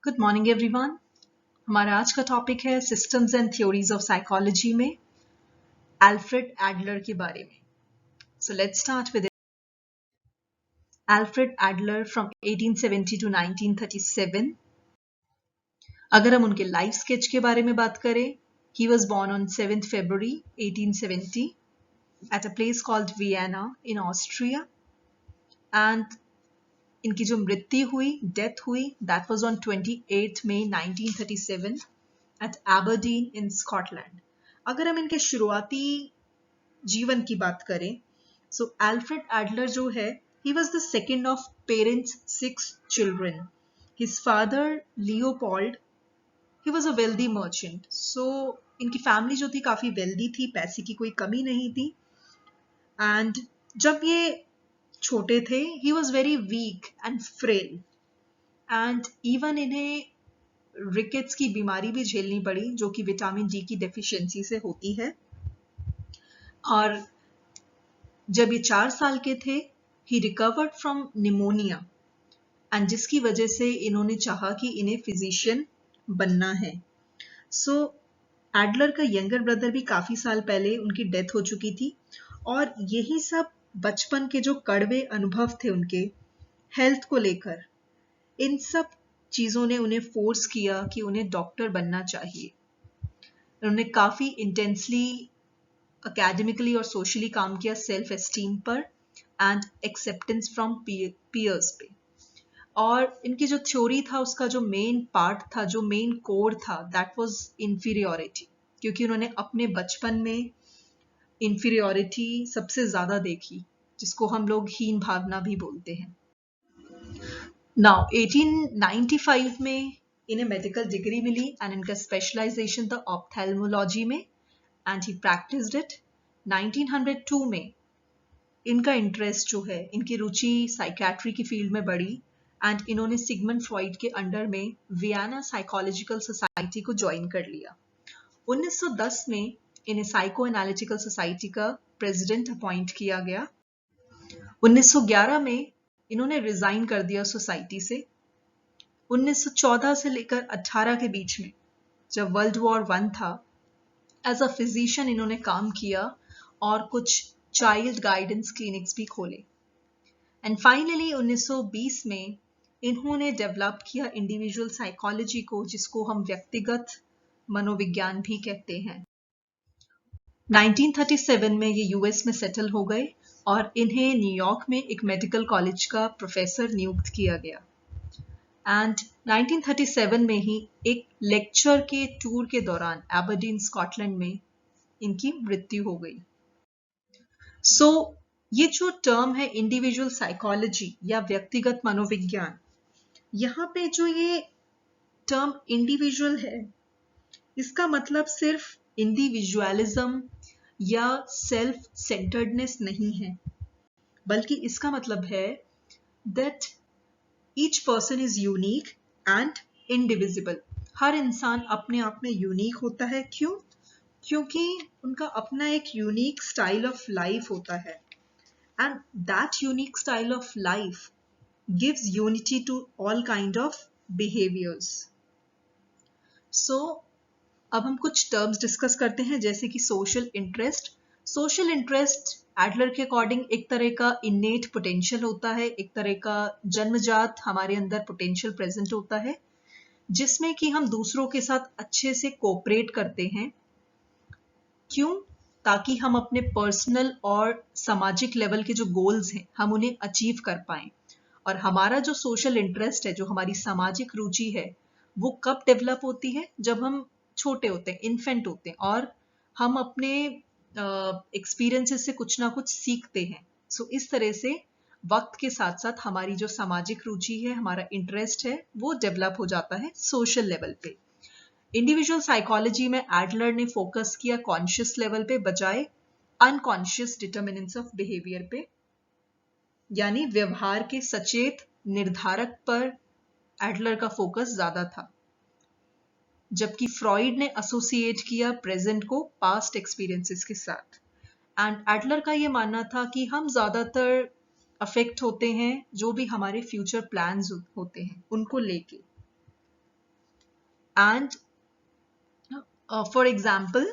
Good morning everyone. हमारा आज का टॉपिक है systems and theories of psychology में एल्फ्रेड एडलर के बारे में। So let's start with Alfred Adler from 1870 to 1937। अगर हम उनके लाइफ स्केच के बारे में बात करें, he was born on 7 February 1870 at a place called Vienna in Austria, and इनकी जो मृत्यु हुई, डेथ हुई, that was on 28 May 1937 at Aberdeen in Scotland. अगर हम इनके शुरुआती जीवन की बात करें, सो एल्फ्रेड एडलर जो है, he was the second of parents 6 children. His father Leopold, he was a wealthy merchant. So इनकी फैमिली जो थी काफी वेल्दी थी, पैसे की कोई कमी नहीं थी। एंड जब ये छोटे थे, he was very weak and frail, and even इन्हें रिकेट्स की बीमारी भी झेलनी पड़ी, जो कि विटामिन डी की डेफिशिएंसी से होती है। और जब ये 4 साल के थे, ही रिकवर्ड फ्रॉम निमोनिया, एंड जिसकी वजह से इन्होंने चाहा कि इन्हें फिजिशियन बनना है। सो एडलर का यंगर ब्रदर भी काफी साल पहले उनकी डेथ हो चुकी थी, और यही सब बचपन के जो कड़वे अनुभव थे उनके हेल्थ को लेकर, इन सब चीजों ने उन्हें फोर्स किया कि उन्हें डॉक्टर बनना चाहिए। उन्होंने काफी इंटेंसली एकेडमिकली और सोशली काम किया सेल्फ एस्टीम पर एंड एक्सेप्टेंस फ्रॉम पीयर्स पे। और इनकी जो थ्योरी था, उसका जो मेन पार्ट था, जो मेन कोर था, दैट वाज इंफीरियोरिटी, क्योंकि उन्होंने अपने बचपन में इंफीरियोरिटी सबसे ज्यादा देखी, जिसको हम लोग हीन भावना भी बोलते हैं। नाउ 1895 में इन्हें मेडिकल डिग्री मिली, एंड इनका स्पेशलाइजेशन था ऑप्थेल्मोलॉजी में, एंड ही प्रैक्टिस्ड इट। 1902 में इनका इंटरेस्ट जो है, इनकी रुचि साइकेट्री की फील्ड में बढ़ी, एंड इन्होंने सिगमंड फ्रॉइड के अंडर में वियना साइकोलॉजिकल सोसाइटी को ज्वाइन कर लिया। 1910 में इन्हें साइको एनालिटिकल सोसाइटी का प्रेसिडेंट अपॉइंट किया गया। 1911 में इन्होंने रिजाइन कर दिया सोसाइटी से। 1914 से लेकर 18 के बीच में, जब वर्ल्ड वॉर 1 था, एज अ फिजिशियन इन्होंने काम किया और कुछ चाइल्ड गाइडेंस क्लिनिक्स भी खोले। एंड फाइनली 1920 में इन्होंने डेवलप किया इंडिविजुअल साइकोलॉजी को, जिसको हम व्यक्तिगत मनोविज्ञान भी कहते हैं। 1937 में ये यूएस में सेटल हो गए, और इन्हें न्यूयॉर्क में एक मेडिकल कॉलेज का प्रोफेसर नियुक्त किया गया। एंड 1937 में ही एक लेक्चर के टूर के दौरान एबरडीन स्कॉटलैंड में इनकी मृत्यु हो गई। सो ये जो टर्म है इंडिविजुअल साइकोलॉजी या व्यक्तिगत मनोविज्ञान, यहाँ पे जो ये टर्म इंडिविजुअल है, इसका मतलब सिर्फ इंडिविजुअलिज्म या सेल्फ सेंटर्डनेस नहीं है, बल्कि इसका मतलब है that each person is unique and indivisible. हर इंसान अपने आप में यूनिक होता है। क्यों? क्योंकि उनका अपना एक यूनिक स्टाइल ऑफ लाइफ होता है, and that unique style of life gives unity to all kind of behaviours. So अब हम कुछ टर्म्स डिस्कस करते हैं, जैसे कि social interest. Social interest Adler के अकॉर्डिंग एक तरह का इनेट पोटेंशियल होता है, एक तरह का जन्मजात हमारे अंदर पोटेंशियल प्रेजेंट होता है, जिसमें कि हम दूसरों के साथ अच्छे से कोऑपरेट करते हैं। क्यों? ताकि हम अपने पर्सनल और सामाजिक लेवल के जो गोल्स हैं, हम उन्हें अचीव कर पाएं। और हमारा जो सोशल इंटरेस्ट है, जो हमारी सामाजिक रुचि है, वो कब डेवलप होती है? जब हम छोटे होते हैं, इन्फेंट होते हैं, और हम अपने एक्सपीरियंसेस से कुछ ना कुछ सीखते हैं। सो इस तरह से वक्त के साथ साथ हमारी जो सामाजिक रुचि है, हमारा इंटरेस्ट है, वो डेवलप हो जाता है सोशल लेवल पे। इंडिविजुअल साइकोलॉजी में एडलर ने फोकस किया कॉन्शियस लेवल पे बजाय अनकॉन्शियस डिटर्मिनेंट्स ऑफ बिहेवियर पे, यानी व्यवहार के सचेत निर्धारक पर एडलर का फोकस ज्यादा था, जबकि फ्रॉइड ने एसोसिएट किया प्रेजेंट को पास्ट एक्सपीरियंसेस के साथ। एंड एडलर का ये मानना था कि हम ज्यादातर अफेक्ट होते हैं जो भी हमारे फ्यूचर प्लान्स होते हैं उनको लेके। And for example,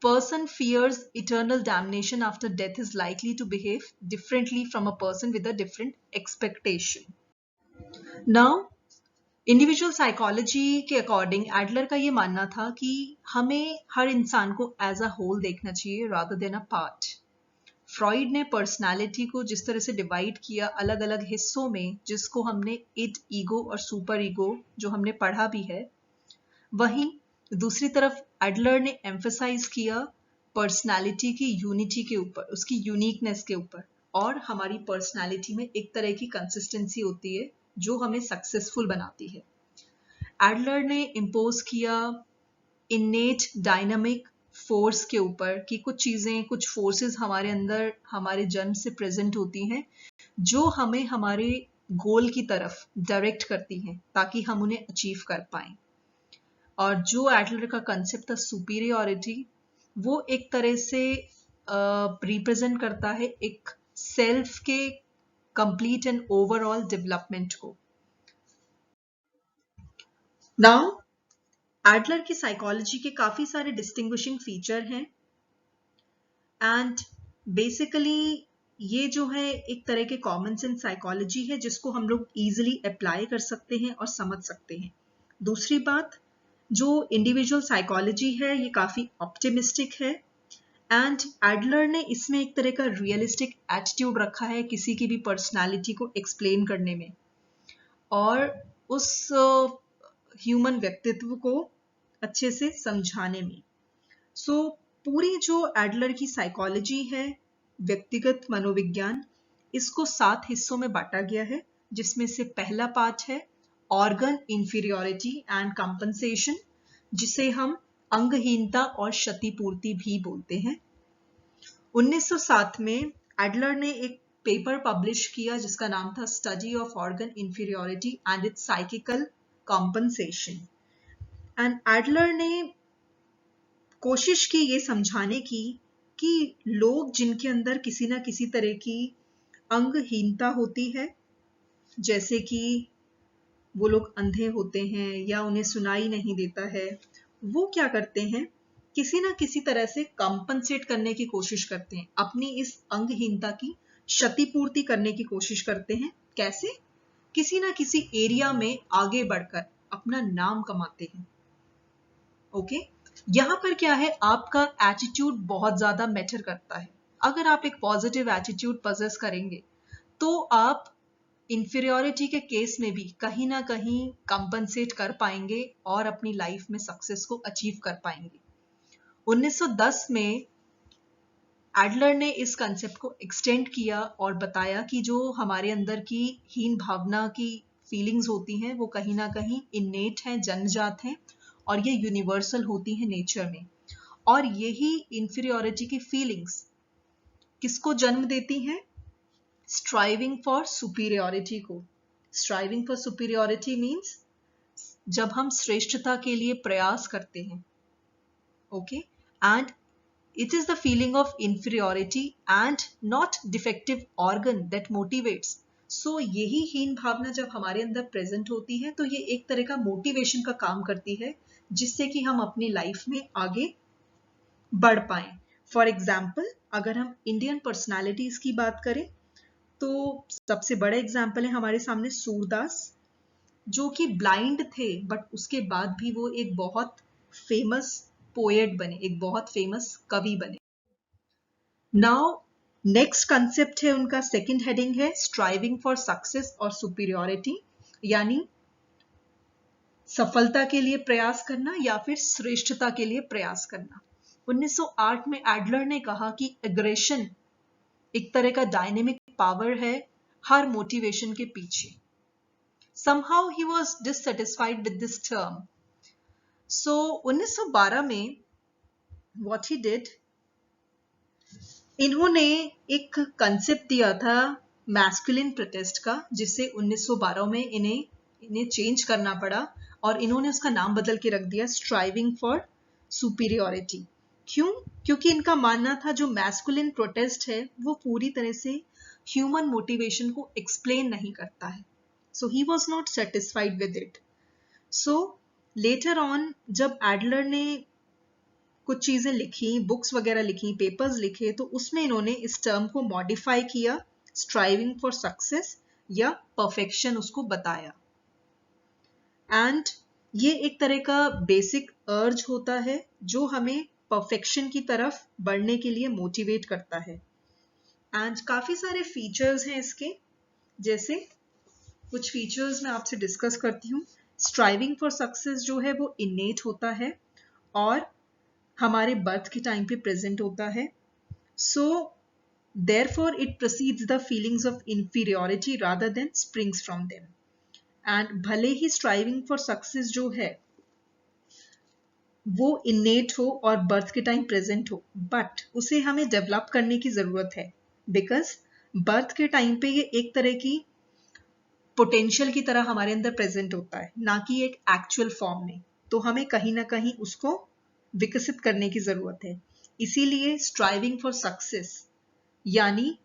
person fears eternal damnation after death is likely to behave differently from a person with a different expectation. Now, individual psychology के अकॉर्डिंग एडलर का ये मानना था कि हमें हर इंसान को एज अ होल देखना चाहिए rather than a part. Freud ने पर्सनालिटी को जिस तरह से डिवाइड किया अलग अलग हिस्सों में, जिसको हमने इड, ईगो और सुपर ईगो जो हमने पढ़ा भी है, वहीं दूसरी तरफ एडलर ने एम्फसाइज किया पर्सनालिटी की यूनिटी के ऊपर, उसकी यूनिकनेस के ऊपर. और हमारी पर्सनालिटी में एक तरह की कंसिस्टेंसी होती है जो हमें सक्सेसफुल बनाती है. एडलर ने इम्पोज किया इनेट डायनामिक फोर्स के ऊपर कि कुछ चीजें, कुछ फोर्सेस हमारे अंदर हमारे जन्म से प्रेजेंट होती हैं जो हमें हमारे गोल की तरफ डायरेक्ट करती हैं ताकि हम उन्हें अचीव कर पाएं. और जो एडलर का कंसेप्ट था सुपीरियरिटी, वो एक तरह से रिप्रेजेंट करता है एक सेल्फ के कंप्लीट एंड ओवरऑल डेवलपमेंट को. नाउ, एडलर की साइकोलॉजी के काफी सारे डिस्टिंग्विशिंग फीचर हैं एंड बेसिकली ये जो है एक तरह के कॉमन सेंस साइकोलॉजी है जिसको हम लोग इजीली अप्लाई कर सकते हैं और समझ सकते हैं. दूसरी बात, जो इंडिविजुअल साइकोलॉजी है ये काफी ऑप्टिमिस्टिक है एंड एडलर ने इसमें एक तरह का रियलिस्टिक एटीट्यूड रखा है किसी की भी पर्सनालिटी को एक्सप्लेन करने में और उस ह्यूमन व्यक्तित्व को अच्छे से समझाने में. सो पूरी जो एडलर की साइकोलॉजी है, व्यक्तिगत मनोविज्ञान, इसको 7 हिस्सों में बांटा गया है, जिसमें से पहला पार्ट है ऑर्गन इंफीरियोरिटी एंड कंपनसेशन, जिसे हम अंगहीनता और क्षतिपूर्ति भी बोलते हैं. 1907 में एडलर ने एक पेपर पब्लिश किया जिसका नाम था study of organ inferiority and it's psychical compensation. And Adler ने कोशिश की ये समझाने की कि लोग जिनके अंदर किसी ना किसी तरह की अंगहीनता होती है, जैसे कि वो लोग अंधे होते हैं या उन्हें सुनाई नहीं देता है, वो क्या करते हैं, किसी ना किसी तरह से कंपनसेट करने की कोशिश करते हैं, अपनी इस अंगहीनता की क्षतिपूर्ति करने की कोशिश करते हैं. कैसे? किसी ना किसी एरिया में आगे बढ़कर अपना नाम कमाते हैं. ओके, यहां पर क्या है, आपका एटीट्यूड बहुत ज्यादा मैटर करता है. अगर आप एक पॉजिटिव एटीट्यूड पजेस करेंगे तो आप इंफीरियोरिटी के केस में भी कहीं ना कहीं कंपनसेट कर पाएंगे और अपनी लाइफ में सक्सेस को अचीव कर पाएंगे. 1910 में एडलर ने इस कंसेप्ट को एक्सटेंड किया और बताया कि जो हमारे अंदर की हीन भावना की फीलिंग्स होती हैं वो कहीं ना कहीं इनेट हैं, जन्मजात हैं और ये यूनिवर्सल होती हैं नेचर में. और यही इंफीरियोरिटी की फीलिंग्स किसको जन्म देती हैं? स्ट्राइविंग फॉर सुपीरियरिटी को. स्ट्राइविंग फॉर सुपीरियरिटी मीन्स जब हम श्रेष्ठता के लिए प्रयास करते हैं. Okay, and it is the feeling of inferiority and not defective organ that motivates. So यही हीन भावना जब हमारे अंदर प्रेजेंट होती है तो ये एक तरह का मोटिवेशन का काम करती है जिससे कि हम अपनी लाइफ में आगे बढ़ पाए. फॉर एग्जाम्पल, अगर हम इंडियन पर्सनालिटीज की बात करें तो सबसे बड़ा एग्जाम्पल है हमारे सामने सूरदास, जो कि ब्लाइंड थे बट उसके बाद भी वो एक बहुत फेमस पोएट बने, एक बहुत फेमस कवि बने. नाउ नेक्स्ट कंसेप्ट है उनका, सेकंड हेडिंग है स्ट्राइविंग फॉर सक्सेस और सुपीरियरिटी, यानी सफलता के लिए प्रयास करना या फिर श्रेष्ठता के लिए प्रयास करना. 1908 में एडलर ने कहा कि एग्रेशन एक तरह का डायनेमिक पावर है हर मोटिवेशन के पीछे. somehow he was dissatisfied with this term. So 1912 में what he did, इन्होंने एक कंसेप्ट दिया था मैस्कुलिन प्रोटेस्ट का, जिससे 1912 में इन्हें चेंज करना पड़ा और इन्होंने उसका नाम बदल के रख दिया स्ट्राइविंग फॉर सुपीरियरिटी. क्यों? क्योंकि इनका मानना था जो मैस्कुलिन प्रोटेस्ट है वो पूरी तरह से ह्यूमन मोटिवेशन को एक्सप्लेन नहीं करता है. So he was not satisfied with it. So later on जब एडलर ने कुछ चीजें लिखी, बुक्स वगैरह लिखी, पेपर्स लिखे, तो उसमें इन्होंने इस टर्म को मॉडिफाई किया, स्ट्राइविंग फॉर सक्सेस या परफेक्शन उसको बताया। एंड ये एक तरह का बेसिक अर्ज होता है जो हमें परफेक्शन की तरफ बढ़ने के लिए मोटिवेट करता है। एंड काफी सारे फीचर्स हैं इसके, जैसे कुछ फीचर्स मैं आपसे डिस्कस करती हूँ। स्ट्राइविंग फॉर सक्सेस जो है वो इनेट होता है और हमारे बर्थ के टाइम पे प्रेजेंट होता है। So therefore it proceeds the feelings of inferiority rather than springs from them. And भले ही स्ट्राइविंग फॉर सक्सेस जो है वो इनेट हो और बर्थ के टाइम प्रेजेंट हो, बट उसे हमें डेवलप करने की जरूरत है, बिकॉज बर्थ के टाइम पे ये एक तरह की पोटेंशियल की तरह हमारे अंदर प्रेजेंट होता है, ना कि एक एक्चुअल फॉर्म में। तो हमें कहीं ना कहीं उसको विकसित करने की जरूरत है। इसीलिए स्ट्राइविंग फॉर सक्सेस यानी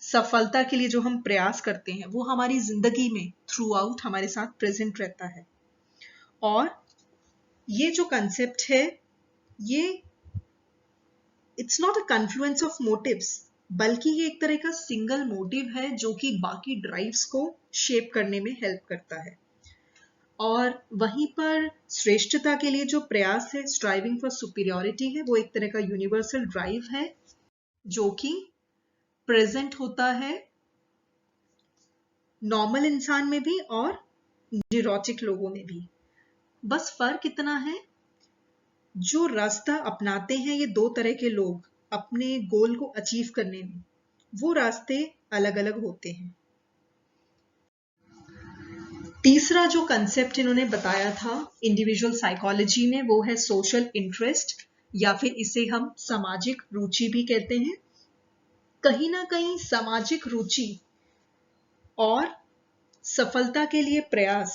सफलता के लिए जो हम प्रयास करते हैं वो हमारी जिंदगी में थ्रू आउट हमारे साथ प्रेजेंट रहता है। और ये जो कंसेप्ट है ये it's not a confluence of motives, बल्कि ये एक तरह का सिंगल मोटिव है जो कि बाकी ड्राइव्स को शेप करने में हेल्प करता है। और वहीं पर श्रेष्ठता के लिए जो प्रयास है, स्ट्राइविंग फॉर सुपीरियरिटी है, वो एक तरह का यूनिवर्सल ड्राइव है जो कि प्रेजेंट होता है नॉर्मल इंसान में भी और न्यूरोटिक लोगों में भी। बस फर्क इतना है, जो रास्ता अपनाते हैं ये दो तरह के लोग अपने गोल को अचीव करने में, वो रास्ते अलग अलग होते हैं। तीसरा जो कंसेप्ट इन्होंने बताया था इंडिविजुअल साइकोलॉजी में, वो है सोशल इंटरेस्ट, या फिर इसे हम सामाजिक रुचि भी कहते हैं। कहीं ना कहीं सामाजिक रुचि और सफलता के लिए प्रयास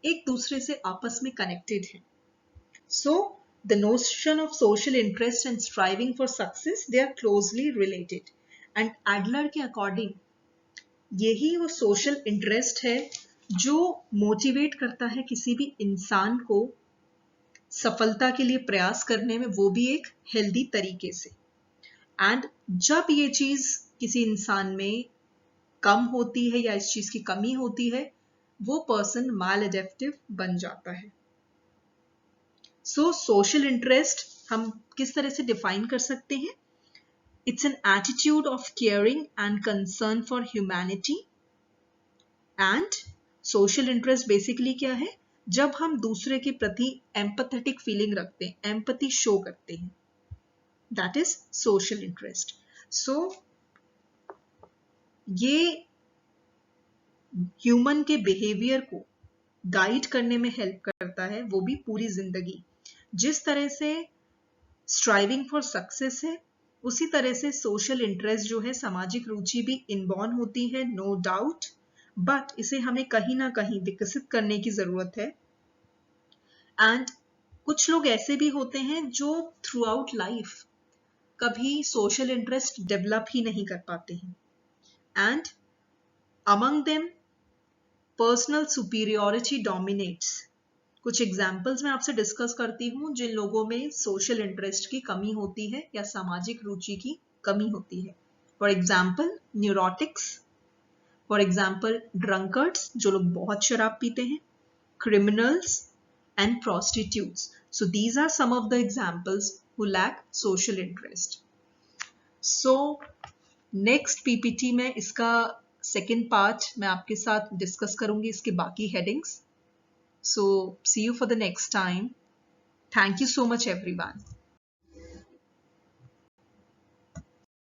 एक दूसरे से आपस में कनेक्टेड है। So the notion of social interest and striving for success, they are closely related. And Adler के अकॉर्डिंग यही वो सोशल इंटरेस्ट है जो मोटिवेट करता है किसी भी इंसान को सफलता के लिए प्रयास करने में, वो भी एक हेल्दी तरीके से। एंड जब ये चीज किसी इंसान में कम होती है या इस चीज की कमी होती है, वो पर्सन मैलएडेप्टिव बन जाता है। सो सोशल इंटरेस्ट हम किस तरह से डिफाइन कर सकते हैं? It's an attitude of caring and concern for humanity. And social interest basically क्या है? जब हम दूसरे के प्रति एम्पैथेटिक फीलिंग रखते हैं, एम्पैथी शो करते हैं, दैट इज सोशल इंटरेस्ट। सो ये ह्यूमन के बिहेवियर को गाइड करने में हेल्प करता है, वो भी पूरी जिंदगी। जिस तरह से स्ट्राइविंग फॉर सक्सेस है, उसी तरह से सोशल इंटरेस्ट जो है, सामाजिक रुचि भी इनबॉर्न होती है, नो डाउट, बट इसे हमें कहीं ना कहीं विकसित करने की जरूरत है। एंड कुछ लोग ऐसे भी होते हैं जो थ्रू आउट लाइफ कभी सोशल इंटरेस्ट डेवलप ही नहीं कर पाते हैं। And among them personal superiority dominates. कुछ एग्जाम्पल्स मैं आपसे डिस्कस करती हूँ जिन लोगों में सोशल इंटरेस्ट की कमी होती है या सामाजिक रुचि की कमी होती है। For example neurotics, for example drunkards जो लोग बहुत शराब पीते हैं, criminals and prostitutes. So these are some of the examples who lack social interest. So next PPT में इसका second part मैं आपके साथ discuss करूंगी, इसके बाकी headings. So see you for the next time. Thank you so much everyone.